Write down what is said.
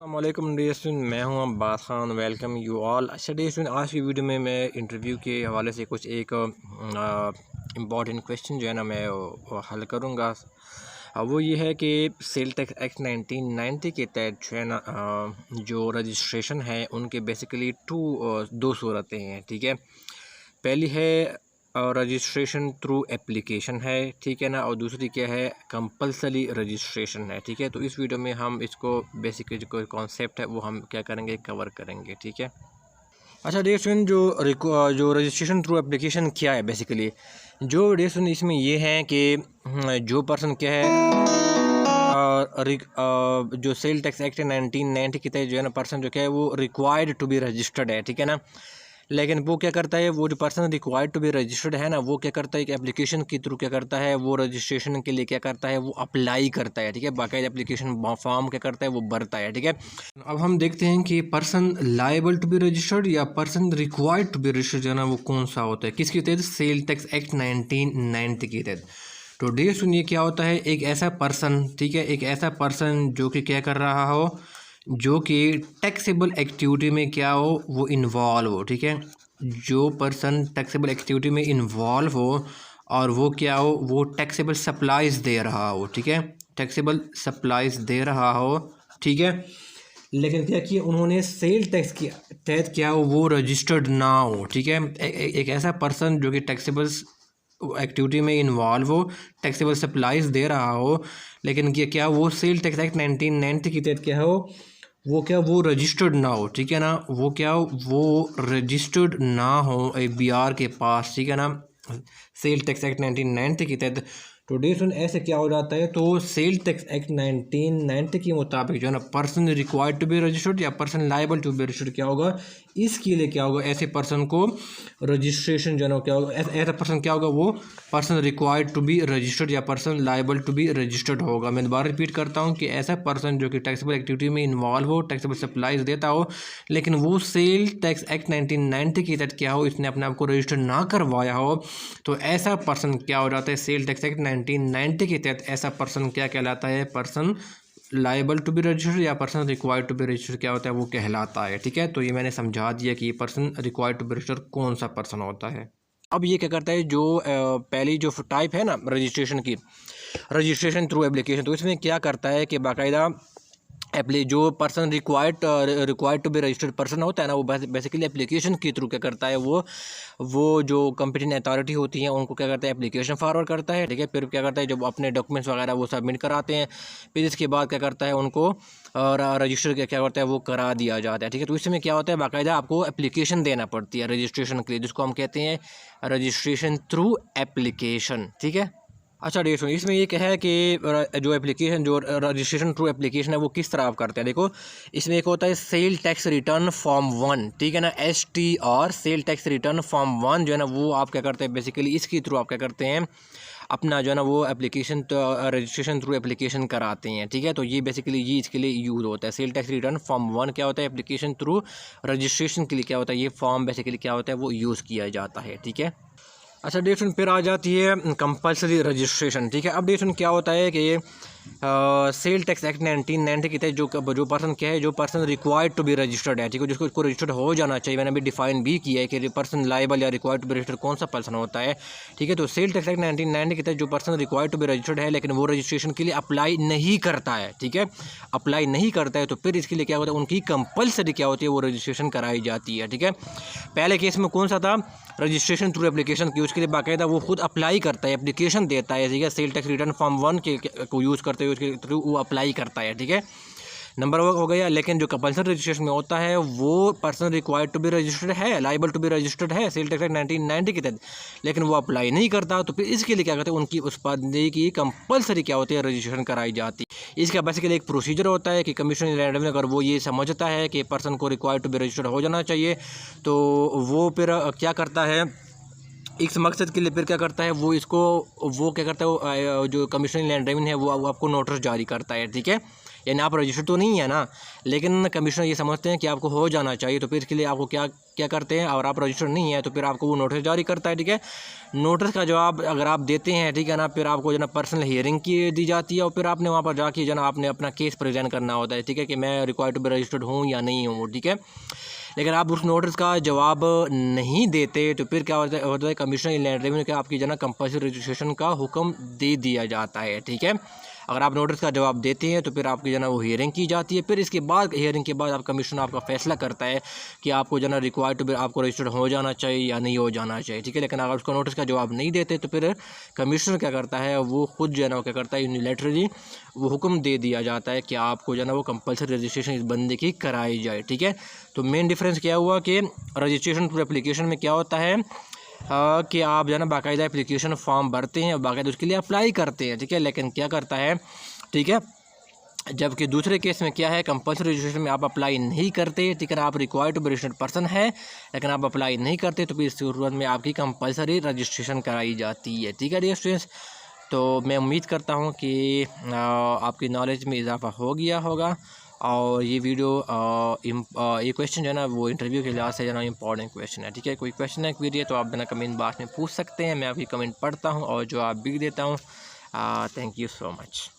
अस्सलामुअलैकुम dear student, मैं हूं Abbas Khan. Welcome you all. अच्छा डियर स्टूडेंट, आज की वीडियो में मैं इंटरव्यू के हवाले से कुछ एक इम्पॉर्टेंट क्वेश्चन जो है ना मैं वो हल करूंगा। वो ये है कि सेल टैक्स एक्ट 1990 के तहत जो है ना जो रजिस्ट्रेशन है उनके बेसिकली दो सूरतें हैं। ठीक है, पहली है रजिस्ट्रेशन थ्रू एप्लीकेशन है, ठीक है ना, और दूसरी क्या है, कंपलसरी रजिस्ट्रेशन है। ठीक है, तो इस वीडियो में हम इसको बेसिकली जो कॉन्सेप्ट है वो हम क्या करेंगे, कवर करेंगे। ठीक है। अच्छा डियर स्टूडेंट, जो रजिस्ट्रेशन थ्रू एप्लीकेशन क्या है बेसिकली, जो डियर स्टूडेंट इसमें ये है कि जो पर्सन क्या है जो सेल टैक्स एक्ट 1990 के तहत जो है ना पर्सन जो क्या है वो रिक्वायर्ड टू बी रजिस्टर्ड है। ठीक है ना, लेकिन वो क्या करता है, वो जो person required to be registered है ना, वो क्या करता है, एक एप्लीकेशन के थ्रू क्या करता है, वो रजिस्ट्रेशन के लिए क्या करता है, वो अप्लाई करता है। ठीक है, बाकायदा एप्लीकेशन फॉर्म क्या करता है, वो भरता है। ठीक है, अब हम देखते हैं कि person liable to be registered या person required to be registered जो है ना वो कौन सा होता है, किसके तहत, सेल टैक्स एक्ट 1990 के तहत। तो डियर सुनिए, क्या होता है, एक ऐसा पर्सन, ठीक है, एक ऐसा पर्सन जो कि क्या कर रहा हो, जो कि टैक्सेबल एक्टिविटी में क्या हो, वो इन्वॉल्व हो। ठीक है, जो पर्सन टैक्सेबल एक्टिविटी में इन्वॉल्व हो और वो क्या हो, वो टैक्सेबल सप्लाईज दे रहा हो। ठीक है, टैक्सेबल सप्लाईज दे रहा हो। ठीक है, लेकिन क्या किया उन्होंने, सेल टैक्स के तहत क्या हो, वो रजिस्टर्ड ना हो। ठीक है, एक ऐसा पर्सन जो कि टैक्सेबल एक्टिविटी में इन्वॉल्व हो, टैक्सेबल सप्लाईज दे रहा हो, लेकिन क्या वो सेल टैक्स एक्ट 1990 के तहत क्या हो, वो क्या, वो रजिस्टर्ड ना हो। ठीक है ना, वो क्या हो, वो रजिस्टर्ड ना हो ABR के पास। ठीक है ना, सेल टैक्स एक्ट 1990 के तहत। तो डियर ऐसे क्या हो जाता है, तो सेल टैक्स एक्ट 1990 के मुताबिक जो है ना person required to be registered या person liable to be registered क्या होगा, इसके लिए क्या होगा, ऐसे पर्सन को रजिस्ट्रेशन जो है ना क्या होगा, ऐसा पर्सन क्या होगा, वो person required to be registered या person liable to be registered होगा। मैं दोबारा रिपीट करता हूँ कि ऐसा पर्सन जो कि टैक्सेबल एक्टिविटी में इन्वॉल्व हो, टैक्सेबल सप्लाईज देता हो, लेकिन वो सेल टैक्स एक्ट 1990 के तहत क्या हो, इसने अपने आप को रजिस्टर ना करवाया हो, तो ऐसा पर्सन क्या हो जाता है, सेल टैक्स एक्ट 1990 के तहत ऐसा पर्सन क्या कहलाता है, person liable to be registered या person required to be registered क्या होता है, वो कहलाता है। ठीक है, तो ये मैंने समझा दिया कि ये person required to be registered कौन सा पर्सन होता है। अब ये क्या करता है, जो पहली जो टाइप है ना रजिस्ट्रेशन की, रजिस्ट्रेशन थ्रू एप्लीकेशन, तो इसमें क्या करता है कि बाकायदा जो person required to be registered person होता है ना, वो बेसिकली एप्लीकेशन के थ्रू क्या करता है, वो जो कंपिटेंट अथॉरिटी होती है उनको क्या करता है, एप्लीकेशन फॉरवर्ड करता है। ठीक है, फिर क्या करता है, जब अपने डॉक्यूमेंट्स वगैरह वो सबमिट कराते हैं, फिर इसके बाद क्या करता है, उनको और रजिस्टर क्या करता है, वो करा दिया जाता है। ठीक है, तो इसमें क्या होता है, बाकायदा आपको एप्लीकेशन देना पड़ती है रजिस्ट्रेशन के लिए, जिसको हम कहते हैं रजिस्ट्रेशन थ्रू एप्लीकेशन। ठीक है। अच्छा डियर स्टूडेंट, इसमें ये क्या है कि जो एप्लीकेशन, जो रजिस्ट्रेशन थ्रू एप्लीकेशन है वो किस तरह आप करते हैं। देखो, इसमें एक होता है सेल टैक्स रिटर्न फॉर्म 1। ठीक है ना, STR sale tax return form 1 जो है ना वो आप क्या करते हैं, बेसिकली इसके थ्रू आप क्या करते हैं, अपना जो है ना वो एप्लीकेशन रजिस्ट्रेशन थ्रू एप्लीकेशन कराते हैं। ठीक है, तो ये बेसिकली ये इसके लिए यूज़ होता है। सेल टैक्स रिटर्न फॉर्म 1 क्या होता है, एप्लीकेशन थ्रू रजिस्ट्रेशन के लिए क्या होता है, ये फॉर्म बेसिकली क्या होता है, वो यूज़ किया जाता है। ठीक है। अच्छा डियर फिर आ जाती है कंपलसरी रजिस्ट्रेशन। ठीक है, अब डियर क्या होता है कि सेल टैक्स एक्ट 1990 के तहत जो पर्सन क्या है, जो person required to be registered है, ठीक है, जिसको रजिस्टर्ड हो जाना चाहिए, मैंने अभी डिफाइन भी किया है कि पर्सन लायबल या रिक्वायर्ड टू बी रजिस्टर्ड कौन सा पर्सन होता है। ठीक है, तो सेल टैक्स एक्ट 1990 के तहत जो person required to be registered है लेकिन वो रजिस्ट्रेशन के लिए अप्लाई नहीं करता है, ठीक है, अप्लाई नहीं करता है, तो फिर इसके लिए क्या होता है, उनकी कंपलसरी क्या होती है, वो रजिस्ट्रेशन कराई जाती है। ठीक है, पहले केस में कौन सा था, रजिस्ट्रेशन थ्रू एप्लीकेशन की, उसके लिए बाकायदा वो खुद अप्लाई करता है, एप्लीकेशन देता है। ठीक है, सेल टैक्स रिटर्न फॉर्म 1 को यूज़ करते हुए उसके थ्रू वो अप्लाई करता है। ठीक है, नंबर हो गया। लेकिन जो कंपल्सरी रजिस्ट्रेशन में होता है वो person required to be registered है, लाइबल टू बी रजिस्टर्ड है सेल टैक्स एक्ट 1990 के तहत, लेकिन वो अप्लाई नहीं करता, तो फिर इसके लिए क्या करते हैं, उनकी उस बंदे की कंपलसरी क्या होती है, रजिस्ट्रेशन कराई जाती है। इसका बेसिकली एक प्रोसीजर होता है कि कमिश्नर लैंड रेवेन्यू अगर वो ये समझता है कि पर्सन को रिक्वायर्ड टू बी रजिस्टर्ड हो जाना चाहिए, तो वो फिर क्या करता है, इस मकसद के लिए फिर क्या करता है, वो क्या करता है, वो जो कमिश्नर लैंड रेवेन्यू है वो आपको नोटिस जारी करता है। ठीक है, यानी आप रजिस्टर्ड तो नहीं है ना, लेकिन कमिश्नर ये समझते हैं कि आपको हो जाना चाहिए, तो फिर इसके लिए आपको क्या क्या करते हैं, और आप रजिस्टर्ड नहीं है तो फिर आपको वो नोटिस जारी करता है, ठीक है। नोटिस का जवाब अगर आप देते हैं, ठीक है ना, फिर आपको जो ना पर्सनल हियरिंग की दी जाती है, और फिर आपने वहाँ पर जाके जो ना आपने अपना केस प्रेजेंट करना होता है, ठीक है, कि मैं रिक्वायर्ड टू बी रजिस्टर्ड हूँ या नहीं हूँ, ठीक है। लेकिन आप उस नोटिस का जवाब नहीं देते तो फिर क्या होता है कमिश्नर इन लैंड रेवेन्यू के आपकी जो ना कंपल्सरी रजिस्ट्रेशन का हुक्म दे दिया जाता है, ठीक है। अगर आप नोटिस का जवाब देते हैं तो फिर आपकी जो ना वो हियरिंग की जाती है, फिर इसके बाद हियरिंग के बाद आप कमिश्नर आपका फैसला करता है कि आपको जो ना रिक्वायर्ड टू बी आपको रजिस्टर्ड हो जाना चाहिए या नहीं हो जाना चाहिए, ठीक है। लेकिन अगर उसका नोटिस का जवाब नहीं देते तो फिर कमिश्नर क्या करता है, वो खुद जो है ना क्या करता है, यूनिलैटरली वो हुक्म दे दिया जाता है कि आपको जो है ना वो कंपल्सरी रजिस्ट्रेशन इस बंदे की कराई जाए, ठीक है। तो मेन डिफरेंस क्या हुआ कि रजिस्ट्रेशन टू एप्लीकेशन में क्या होता है कि आप जो है ना बाकायदा एप्लीकेशन फॉर्म भरते हैं और बाकायदा उसके लिए अप्लाई करते हैं, ठीक है। लेकिन क्या करता है, ठीक है, जबकि दूसरे केस में क्या है, कंपल्सरी रजिस्ट्रेशन में आप अप्लाई नहीं करते, ठीक है ना, आप required to be registered person है लेकिन आप अप्लाई नहीं करते, तो फिर इस सूरत में आपकी कंपल्सरी रजिस्ट्रेशन कराई जाती है, ठीक है डियर स्टूडेंट्स। तो मैं उम्मीद करता हूँ कि आपकी नॉलेज में इजाफा हो गया होगा, और ये वीडियो ये क्वेश्चन जो है ना वो इंटरव्यू के लिहाज से जो है ना इंपॉर्टेंट क्वेश्चन है, ठीक है। कोई क्वेश्चन है क्वेरी है तो आप जो है कमेंट बॉक्स में पूछ सकते हैं, मैं आपकी कमेंट पढ़ता हूँ और जो आप भी देता हूँ। Thank you so much.